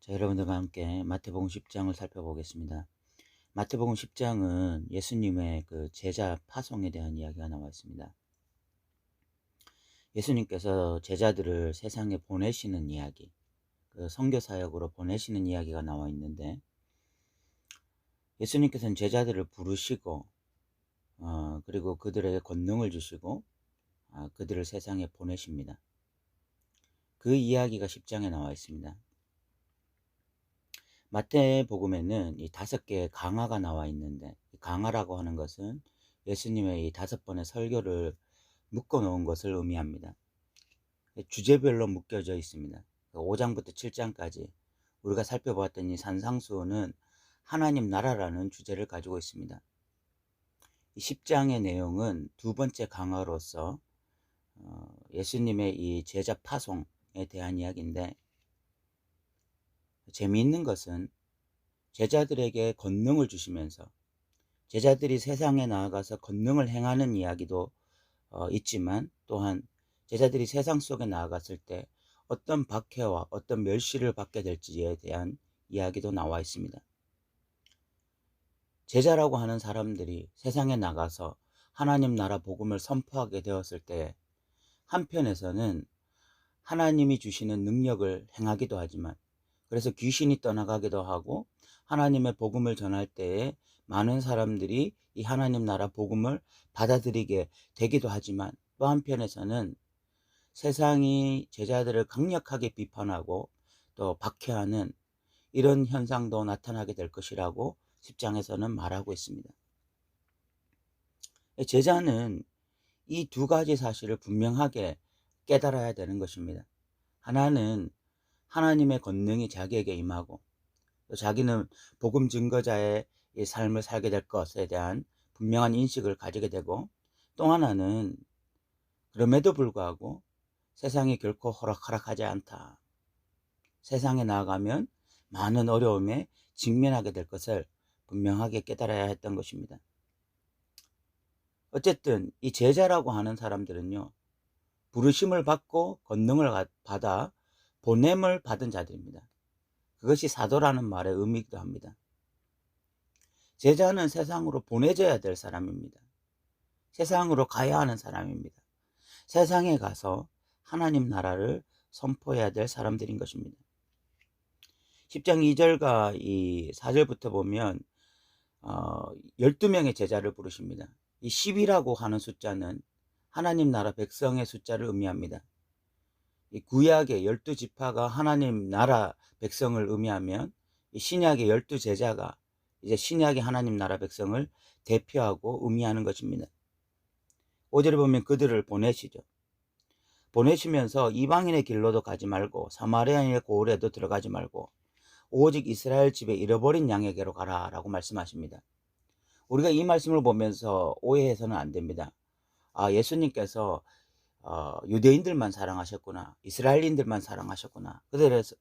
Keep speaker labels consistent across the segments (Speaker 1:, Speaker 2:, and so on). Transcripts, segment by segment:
Speaker 1: 자, 여러분들과 함께 마태복음 10장을 살펴보겠습니다. 마태복음 10장은 예수님의 그 제자 파송에 대한 이야기가 나와 있습니다. 예수님께서 제자들을 세상에 보내시는 이야기, 그 선교 사역으로 보내시는 이야기가 나와 있는데, 예수님께서는 제자들을 부르시고 그리고 그들에게 권능을 주시고 그들을 세상에 보내십니다. 그 이야기가 10장에 나와 있습니다. 마태복음에는 이 5개의 강화가 나와 있는데, 강화라고 하는 것은 예수님의 이 5번의 설교를 묶어 놓은 것을 의미합니다. 주제별로 묶여져 있습니다. 5장부터 7장까지 우리가 살펴보았던 이 산상수훈은 하나님 나라라는 주제를 가지고 있습니다. 이 10장의 내용은 두 번째 강화로서 예수님의 이 제자 파송에 대한 이야기인데, 재미있는 것은 제자들에게 권능을 주시면서 제자들이 세상에 나아가서 권능을 행하는 이야기도 있지만, 또한 제자들이 세상 속에 나아갔을 때 어떤 박해와 어떤 멸시를 받게 될지에 대한 이야기도 나와 있습니다. 제자라고 하는 사람들이 세상에 나가서 하나님 나라 복음을 선포하게 되었을 때, 한편에서는 하나님이 주시는 능력을 행하기도 하지만, 그래서 귀신이 떠나가기도 하고 하나님의 복음을 전할 때에 많은 사람들이 이 하나님 나라 복음을 받아들이게 되기도 하지만, 또 한편에서는 세상이 제자들을 강력하게 비판하고 또 박해하는 이런 현상도 나타나게 될 것이라고 10장에서는 말하고 있습니다. 제자는 이 두 가지 사실을 분명하게 깨달아야 되는 것입니다. 하나는 하나님의 권능이 자기에게 임하고, 또 자기는 복음 증거자의 이 삶을 살게 될 것에 대한 분명한 인식을 가지게 되고, 또 하나는 그럼에도 불구하고 세상이 결코 호락호락하지 않다, 세상에 나아가면 많은 어려움에 직면하게 될 것을 분명하게 깨달아야 했던 것입니다. 어쨌든 이 제자라고 하는 사람들은요, 부르심을 받고 권능을 받아 보냄을 받은 자들입니다. 그것이 사도라는 말의 의미이기도 합니다. 제자는 세상으로 보내져야 될 사람입니다. 세상으로 가야 하는 사람입니다. 세상에 가서 하나님 나라를 선포해야 될 사람들인 것입니다. 10장 2절과 이 4절부터 보면 12명의 제자를 부르십니다. 이 10이라고 하는 숫자는 하나님 나라 백성의 숫자를 의미합니다. 이 구약의 12지파가 하나님 나라 백성을 의미하면, 이 신약의 12제자가 이제 신약의 하나님 나라 백성을 대표하고 의미하는 것입니다. 5절에 보면 그들을 보내시죠. 보내시면서 이방인의 길로도 가지 말고 사마리아인의 고을에도 들어가지 말고 오직 이스라엘 집에 잃어버린 양에게로 가라 라고 말씀하십니다. 우리가 이 말씀을 보면서 오해해서는 안 됩니다. 예수님께서 유대인들만 사랑하셨구나, 이스라엘인들만 사랑하셨구나,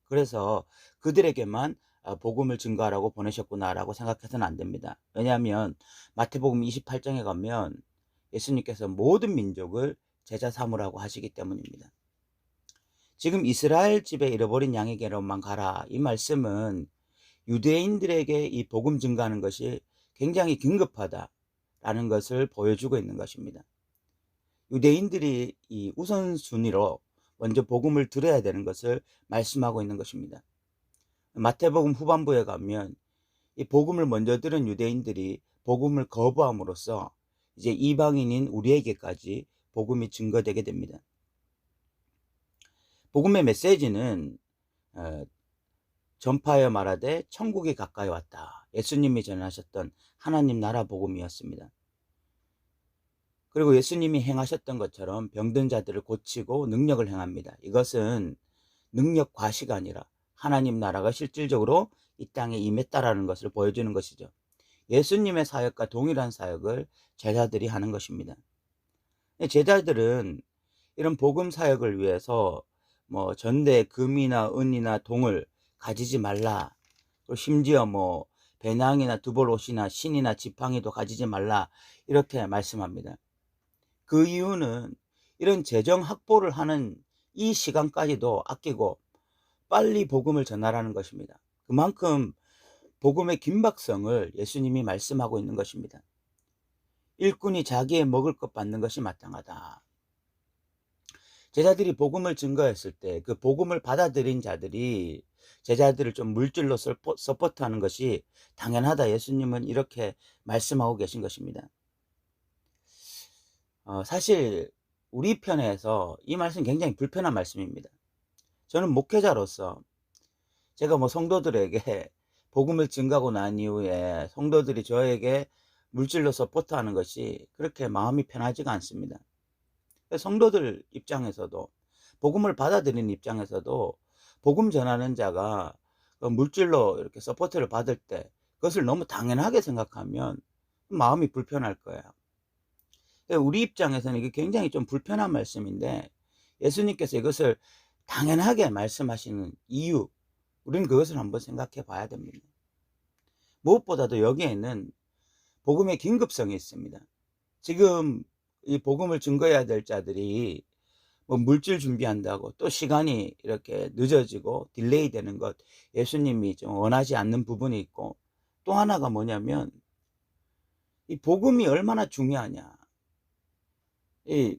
Speaker 1: 그래서 그들에게만 복음을 증거하라고 보내셨구나 라고 생각해서는 안 됩니다. 왜냐하면 마태복음 28장에 가면 예수님께서 모든 민족을 제자 삼으라고 하시기 때문입니다. 지금 이스라엘 집에 잃어버린 양에게로만 가라, 이 말씀은 유대인들에게 이 복음 증거하는 것이 굉장히 긴급하다라는 것을 보여주고 있는 것입니다. 유대인들이 이 우선순위로 먼저 복음을 들어야 되는 것을 말씀하고 있는 것입니다. 마태복음 후반부에 가면 이 복음을 먼저 들은 유대인들이 복음을 거부함으로써 이제 이방인인 우리에게까지 복음이 증거되게 됩니다. 복음의 메시지는 전파하여 말하되 천국이 가까이 왔다, 예수님이 전하셨던 하나님 나라 복음이었습니다. 그리고 예수님이 행하셨던 것처럼 병든 자들을 고치고 능력을 행합니다. 이것은 능력 과시가 아니라 하나님 나라가 실질적으로 이 땅에 임했다라는 것을 보여주는 것이죠. 예수님의 사역과 동일한 사역을 제자들이 하는 것입니다. 제자들은 이런 복음 사역을 위해서 전대에 금이나 은이나 동을 가지지 말라, 그리고 심지어 배낭이나 두벌옷이나 신이나 지팡이도 가지지 말라, 이렇게 말씀합니다. 그 이유는 이런 재정 확보를 하는 이 시간까지도 아끼고 빨리 복음을 전하라는 것입니다. 그만큼 복음의 긴박성을 예수님이 말씀하고 있는 것입니다. 일꾼이 자기의 먹을 것 받는 것이 마땅하다. 제자들이 복음을 증거했을 때 그 복음을 받아들인 자들이 제자들을 좀 물질로 서포트하는 것이 당연하다. 예수님은 이렇게 말씀하고 계신 것입니다. 사실 우리 편에서 이 말씀 굉장히 불편한 말씀입니다. 저는 목회자로서 제가 성도들에게 복음을 증거하고 난 이후에 성도들이 저에게 물질로 서포트하는 것이 그렇게 마음이 편하지가 않습니다. 성도들 입장에서도, 복음을 받아들이는 입장에서도 복음 전하는 자가 물질로 이렇게 서포트를 받을 때 그것을 너무 당연하게 생각하면 마음이 불편할 거예요. 우리 입장에서는 이게 굉장히 좀 불편한 말씀인데, 예수님께서 이것을 당연하게 말씀하시는 이유, 우리는 그것을 한번 생각해 봐야 됩니다. 무엇보다도 여기에는 복음의 긴급성이 있습니다. 지금 이 복음을 증거해야 될 자들이 물질 준비한다고 또 시간이 이렇게 늦어지고 딜레이 되는 것, 예수님이 좀 원하지 않는 부분이 있고, 또 하나가 뭐냐면 이 복음이 얼마나 중요하냐. 이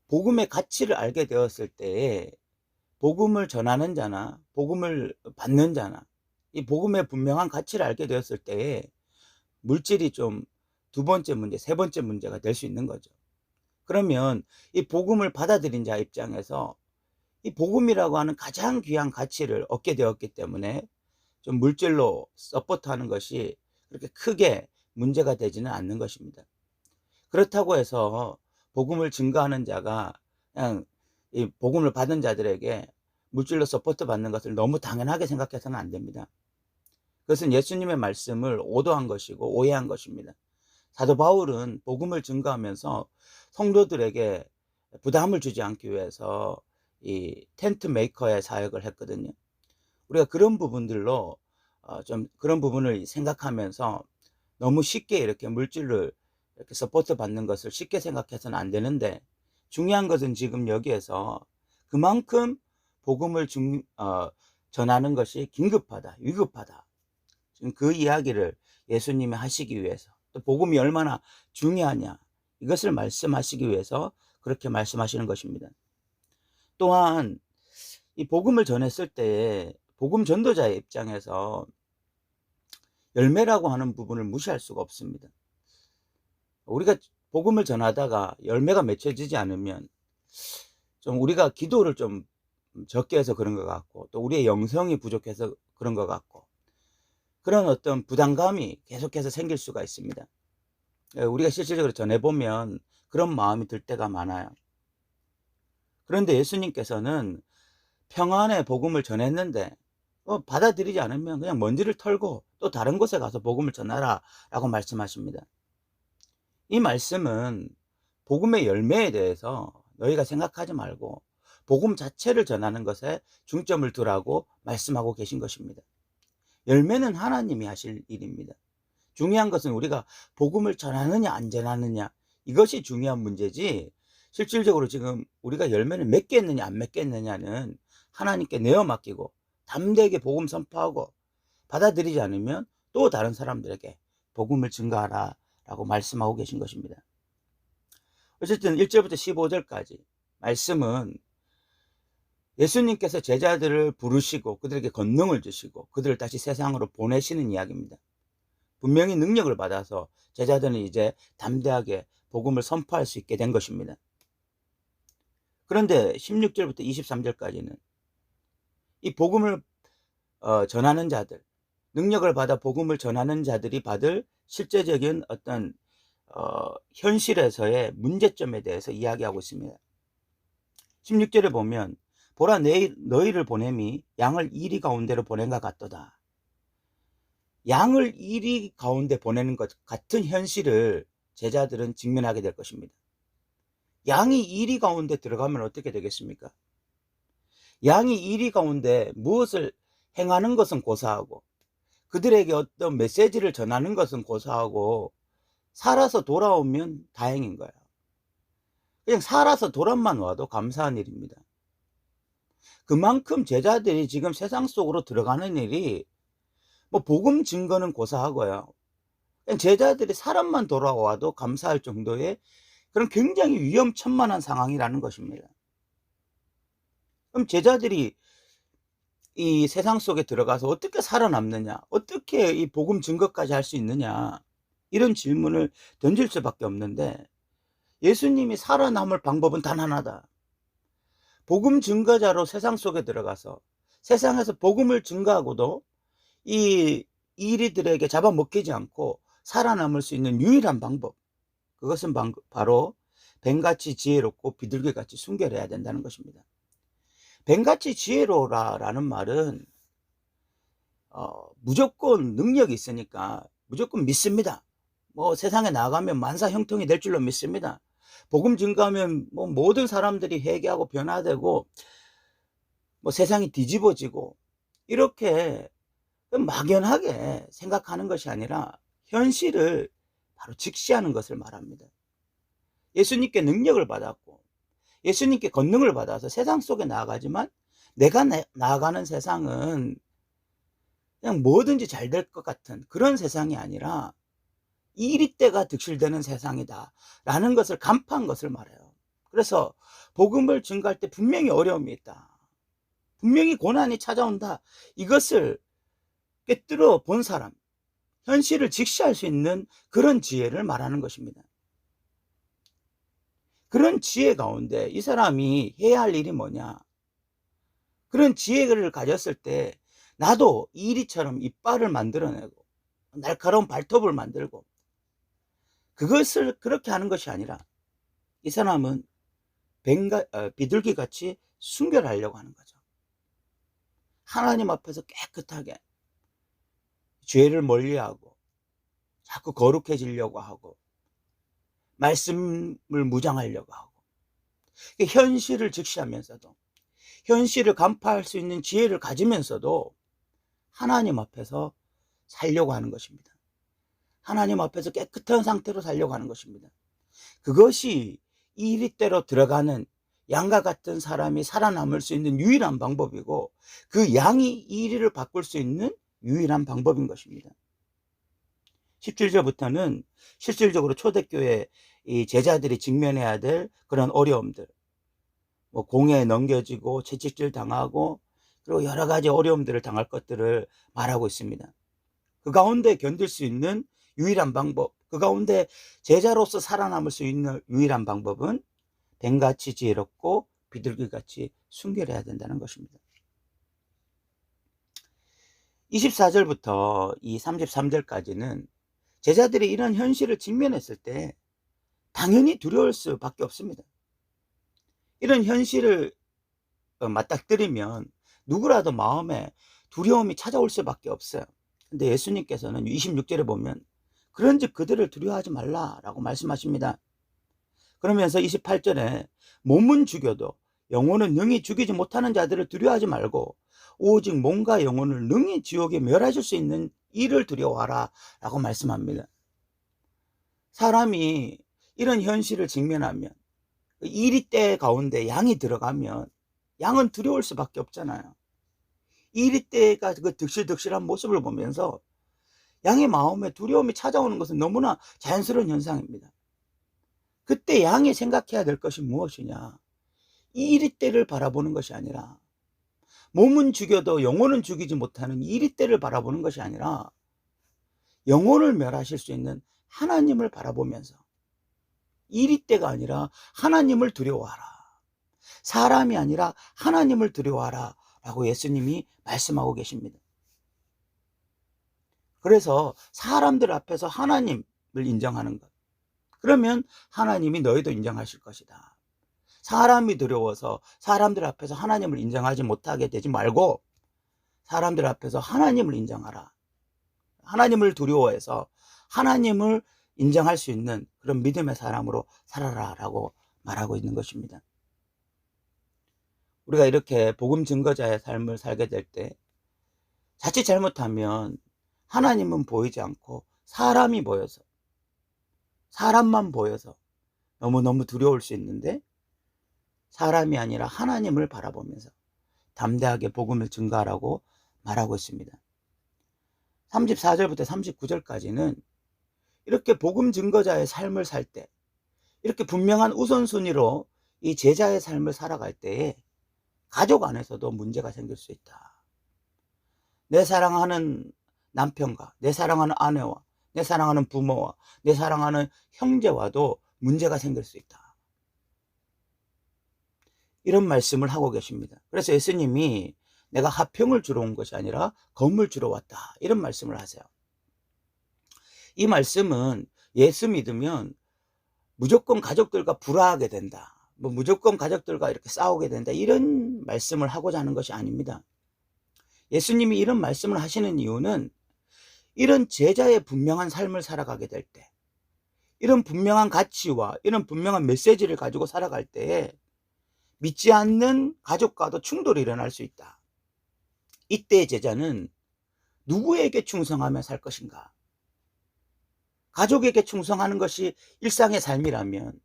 Speaker 1: 복음의 가치를 알게 되었을 때에 복음을 전하는 자나 복음을 받는 자나 이 복음의 분명한 가치를 알게 되었을 때에 물질이 좀 두 번째 문제, 세 번째 문제가 될 수 있는 거죠. 그러면 이 복음을 받아들인 자 입장에서 이 복음이라고 하는 가장 귀한 가치를 얻게 되었기 때문에 좀 물질로 서포트하는 것이 그렇게 크게 문제가 되지는 않는 것입니다. 그렇다고 해서 복음을 증거하는 자가 그냥 이 복음을 받은 자들에게 물질로 서포트 받는 것을 너무 당연하게 생각해서는 안 됩니다. 그것은 예수님의 말씀을 오도한 것이고 오해한 것입니다. 사도 바울은 복음을 증거하면서 성도들에게 부담을 주지 않기 위해서 이 텐트 메이커의 사역을 했거든요. 우리가 그런 부분들로 좀 그런 부분을 생각하면서 너무 쉽게 이렇게 물질을 이렇게 서포트 받는 것을 쉽게 생각해서는 안 되는데, 중요한 것은 지금 여기에서 그만큼 복음을 전하는 것이 긴급하다, 위급하다. 지금 그 이야기를 예수님이 하시기 위해서, 또 복음이 얼마나 중요하냐, 이것을 말씀하시기 위해서 그렇게 말씀하시는 것입니다. 또한 이 복음을 전했을 때 복음 전도자의 입장에서 열매라고 하는 부분을 무시할 수가 없습니다. 우리가 복음을 전하다가 열매가 맺혀지지 않으면 좀 우리가 기도를 좀 적게 해서 그런 것 같고, 또 우리의 영성이 부족해서 그런 것 같고, 그런 어떤 부담감이 계속해서 생길 수가 있습니다. 우리가 실질적으로 전해보면 그런 마음이 들 때가 많아요. 그런데 예수님께서는 평안의 복음을 전했는데 받아들이지 않으면 그냥 먼지를 털고 또 다른 곳에 가서 복음을 전하라 라고 말씀하십니다. 이 말씀은 복음의 열매에 대해서 너희가 생각하지 말고 복음 자체를 전하는 것에 중점을 두라고 말씀하고 계신 것입니다. 열매는 하나님이 하실 일입니다. 중요한 것은 우리가 복음을 전하느냐 안 전하느냐, 이것이 중요한 문제지, 실질적으로 지금 우리가 열매를 맺겠느냐 안 맺겠느냐는 하나님께 내어 맡기고 담대하게 복음 선포하고 받아들이지 않으면 또 다른 사람들에게 복음을 증거하라 라고 말씀하고 계신 것입니다. 어쨌든 1절부터 15절까지 말씀은 예수님께서 제자들을 부르시고 그들에게 권능을 주시고 그들을 다시 세상으로 보내시는 이야기입니다. 분명히 능력을 받아서 제자들은 이제 담대하게 복음을 선포할 수 있게 된 것입니다. 그런데 16절부터 23절까지는 이 복음을 전하는 자들, 능력을 받아 복음을 전하는 자들이 받을 실제적인 어떤 현실에서의 문제점에 대해서 이야기하고 있습니다. 16절에 보면 보라, 너희를 보냄이 양을 이리 가운데로 보낸 것 같도다. 양을 이리 가운데 보내는 것 같은 현실을 제자들은 직면하게 될 것입니다. 양이 이리 가운데 들어가면 어떻게 되겠습니까? 양이 이리 가운데 무엇을 행하는 것은 고사하고 그들에게 어떤 메시지를 전하는 것은 고사하고 살아서 돌아오면 다행인 거예요. 그냥 살아서 돌아만 와도 감사한 일입니다. 그만큼 제자들이 지금 세상 속으로 들어가는 일이 뭐 복음 증거는 고사하고요. 그냥 제자들이 사람만 돌아와도 감사할 정도의 그런 굉장히 위험천만한 상황이라는 것입니다. 그럼 제자들이 이 세상 속에 들어가서 어떻게 살아남느냐? 어떻게 이 복음 증거까지 할 수 있느냐? 이런 질문을 던질 수밖에 없는데, 예수님이 살아남을 방법은 단 하나다. 복음 증거자로 세상 속에 들어가서 세상에서 복음을 증거하고도 이 이리들에게 잡아먹히지 않고 살아남을 수 있는 유일한 방법, 그것은 바로 뱀같이 지혜롭고 비둘기같이 순결해야 된다는 것입니다. 뱀같이 지혜로라라는 말은 무조건 능력이 있으니까 무조건 믿습니다. 뭐 세상에 나가면 만사 형통이 될 줄로 믿습니다. 복음 증거하면 뭐 모든 사람들이 회개하고 변화되고 뭐 세상이 뒤집어지고, 이렇게 막연하게 생각하는 것이 아니라 현실을 바로 직시하는 것을 말합니다. 예수님께 능력을 받았고 예수님께 권능을 받아서 세상 속에 나아가지만, 내가 나아가는 세상은 그냥 뭐든지 잘 될 것 같은 그런 세상이 아니라 이리때가 득실되는 세상이다 라는 것을 간파한 것을 말해요. 그래서 복음을 증거할 때 분명히 어려움이 있다, 분명히 고난이 찾아온다, 이것을 꿰뚫어 본 사람, 현실을 직시할 수 있는 그런 지혜를 말하는 것입니다. 그런 지혜 가운데 이 사람이 해야 할 일이 뭐냐? 그런 지혜를 가졌을 때 나도 이리처럼 이빨을 만들어내고 날카로운 발톱을 만들고, 그것을 그렇게 하는 것이 아니라 이 사람은 비둘기같이 순결하려고 하는 거죠. 하나님 앞에서 깨끗하게 죄를 멀리하고 자꾸 거룩해지려고 하고 말씀을 무장하려고 하고, 현실을 직시하면서도 현실을 간파할 수 있는 지혜를 가지면서도 하나님 앞에서 살려고 하는 것입니다. 하나님 앞에서 깨끗한 상태로 살려고 하는 것입니다. 그것이 이리때로 들어가는 양과 같은 사람이 살아남을 수 있는 유일한 방법이고, 그 양이 이리를 바꿀 수 있는 유일한 방법인 것입니다. 17절부터는 실질적으로 초대교회 이 제자들이 직면해야 될 그런 어려움들, 뭐 공회에 넘겨지고 채찍질 당하고 그리고 여러 가지 어려움들을 당할 것들을 말하고 있습니다. 그 가운데 견딜 수 있는 유일한 방법, 그 가운데 제자로서 살아남을 수 있는 유일한 방법은 뱀같이 지혜롭고 비둘기같이 순결해야 된다는 것입니다. 24절부터 이 33절까지는 제자들이 이런 현실을 직면했을 때 당연히 두려울 수밖에 없습니다. 이런 현실을 맞닥뜨리면 누구라도 마음에 두려움이 찾아올 수밖에 없어요. 근데 예수님께서는 26절에 보면 그런즉 그들을 두려워하지 말라라고 말씀하십니다. 그러면서 28절에 몸은 죽여도 영혼은 능히 죽이지 못하는 자들을 두려워하지 말고 오직 몸과 영혼을 능히 지옥에 멸하실 수 있는 이를 두려워하라 라고 말씀합니다. 사람이 이런 현실을 직면하면, 이리때 가운데 양이 들어가면 양은 두려울 수밖에 없잖아요. 이리때가 그 득실득실한 모습을 보면서 양의 마음에 두려움이 찾아오는 것은 너무나 자연스러운 현상입니다. 그때 양이 생각해야 될 것이 무엇이냐? 이리때를 바라보는 것이 아니라, 몸은 죽여도 영혼은 죽이지 못하는 이리때를 바라보는 것이 아니라 영혼을 멸하실 수 있는 하나님을 바라보면서, 이리때가 아니라 하나님을 두려워하라, 사람이 아니라 하나님을 두려워하라 라고 예수님이 말씀하고 계십니다. 그래서 사람들 앞에서 하나님을 인정하는 것, 그러면 하나님이 너희도 인정하실 것이다. 사람이 두려워서 사람들 앞에서 하나님을 인정하지 못하게 되지 말고 사람들 앞에서 하나님을 인정하라. 하나님을 두려워해서 하나님을 인정할 수 있는 그런 믿음의 사람으로 살아라 라고 말하고 있는 것입니다. 우리가 이렇게 복음 증거자의 삶을 살게 될 때 자칫 잘못하면 하나님은 보이지 않고 사람이 보여서, 사람만 보여서 너무너무 두려울 수 있는데, 사람이 아니라 하나님을 바라보면서 담대하게 복음을 증거하라고 말하고 있습니다. 34절부터 39절까지는 이렇게 복음 증거자의 삶을 살 때, 이렇게 분명한 우선순위로 이 제자의 삶을 살아갈 때에 가족 안에서도 문제가 생길 수 있다. 내 사랑하는 남편과 내 사랑하는 아내와 내 사랑하는 부모와 내 사랑하는 형제와도 문제가 생길 수 있다. 이런 말씀을 하고 계십니다. 그래서 예수님이 내가 화평을 주러 온 것이 아니라 검을 주러 왔다, 이런 말씀을 하세요. 이 말씀은 예수 믿으면 무조건 가족들과 불화하게 된다, 무조건 가족들과 이렇게 싸우게 된다, 이런 말씀을 하고자 하는 것이 아닙니다. 예수님이 이런 말씀을 하시는 이유는 이런 제자의 분명한 삶을 살아가게 될 때, 이런 분명한 가치와 이런 분명한 메시지를 가지고 살아갈 때에 믿지 않는 가족과도 충돌이 일어날 수 있다. 이때의 제자는 누구에게 충성하며 살 것인가? 가족에게 충성하는 것이 일상의 삶이라면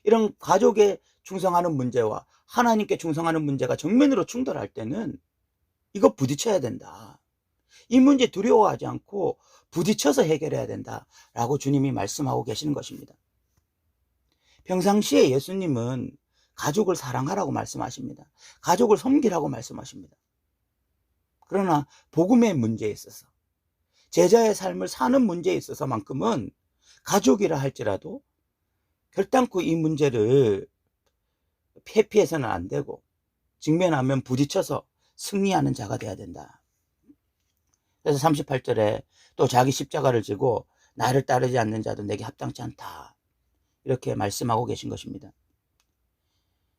Speaker 1: 이런 가족에 충성하는 문제와 하나님께 충성하는 문제가 정면으로 충돌할 때는 이거 부딪혀야 된다. 이 문제 두려워하지 않고 부딪혀서 해결해야 된다라고 주님이 말씀하고 계시는 것입니다. 평상시에 예수님은 가족을 사랑하라고 말씀하십니다. 가족을 섬기라고 말씀하십니다. 그러나 복음의 문제에 있어서, 제자의 삶을 사는 문제에 있어서만큼은 가족이라 할지라도 결단코 이 문제를 회피해서는 안 되고 직면하면 부딪혀서 승리하는 자가 되어야 된다. 그래서 38절에 또 자기 십자가를 지고 나를 따르지 않는 자도 내게 합당치 않다, 이렇게 말씀하고 계신 것입니다.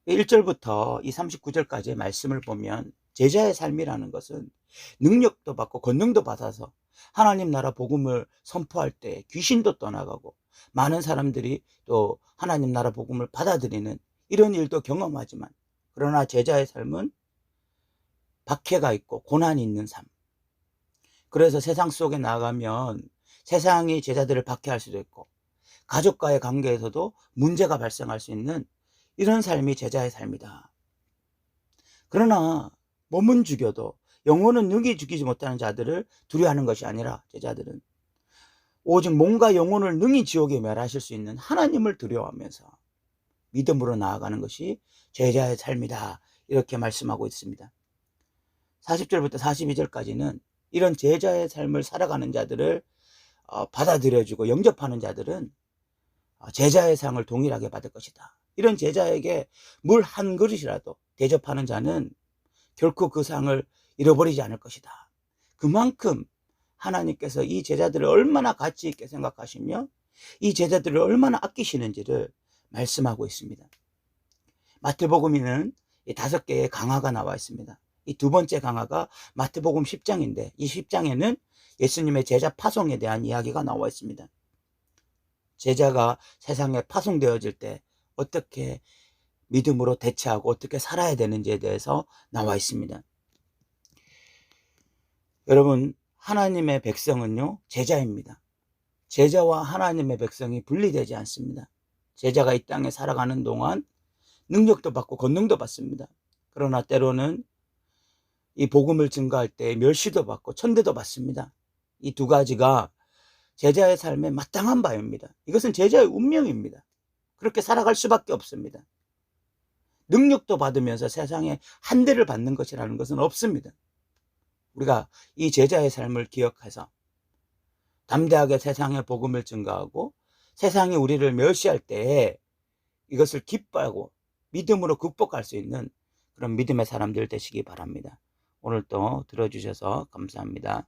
Speaker 1: 1절부터 이 39절까지의 말씀을 보면 제자의 삶이라는 것은 능력도 받고 권능도 받아서 하나님 나라 복음을 선포할 때 귀신도 떠나가고 많은 사람들이 또 하나님 나라 복음을 받아들이는 이런 일도 경험하지만, 그러나 제자의 삶은 박해가 있고 고난이 있는 삶, 그래서 세상 속에 나가면 세상이 제자들을 박해할 수도 있고 가족과의 관계에서도 문제가 발생할 수 있는 이런 삶이 제자의 삶이다. 그러나 몸은 죽여도 영혼은 능히 죽이지 못하는 자들을 두려워하는 것이 아니라 제자들은 오직 몸과 영혼을 능히 지옥에 멸하실 수 있는 하나님을 두려워하면서 믿음으로 나아가는 것이 제자의 삶이다, 이렇게 말씀하고 있습니다. 40절부터 42절까지는 이런 제자의 삶을 살아가는 자들을 받아들여주고 영접하는 자들은 제자의 상을 동일하게 받을 것이다. 이런 제자에게 물 한 그릇이라도 대접하는 자는 결코 그 상을 잃어버리지 않을 것이다. 그만큼 하나님께서 이 제자들을 얼마나 가치 있게 생각하시며 이 제자들을 얼마나 아끼시는지를 말씀하고 있습니다. 마태복음에는 5개의 강화가 나와 있습니다. 이 두 번째 강화가 마태복음 10장인데 이 10장에는 예수님의 제자 파송에 대한 이야기가 나와 있습니다. 제자가 세상에 파송되어질 때 어떻게 믿음으로 대처하고 어떻게 살아야 되는지에 대해서 나와 있습니다. 여러분, 하나님의 백성은요, 제자입니다. 제자와 하나님의 백성이 분리되지 않습니다. 제자가 이 땅에 살아가는 동안 능력도 받고 권능도 받습니다. 그러나 때로는 이 복음을 증거할 때 멸시도 받고 천대도 받습니다. 이 두 가지가 제자의 삶에 마땅한 바입니다. 이것은 제자의 운명입니다. 그렇게 살아갈 수밖에 없습니다. 능력도 받으면서 세상에 한 대를 받는 것이라는 것은 없습니다. 우리가 이 제자의 삶을 기억해서 담대하게 세상의 복음을 증거하고 세상이 우리를 멸시할 때에 이것을 기뻐하고 믿음으로 극복할 수 있는 그런 믿음의 사람들 되시기 바랍니다. 오늘 또 들어주셔서 감사합니다.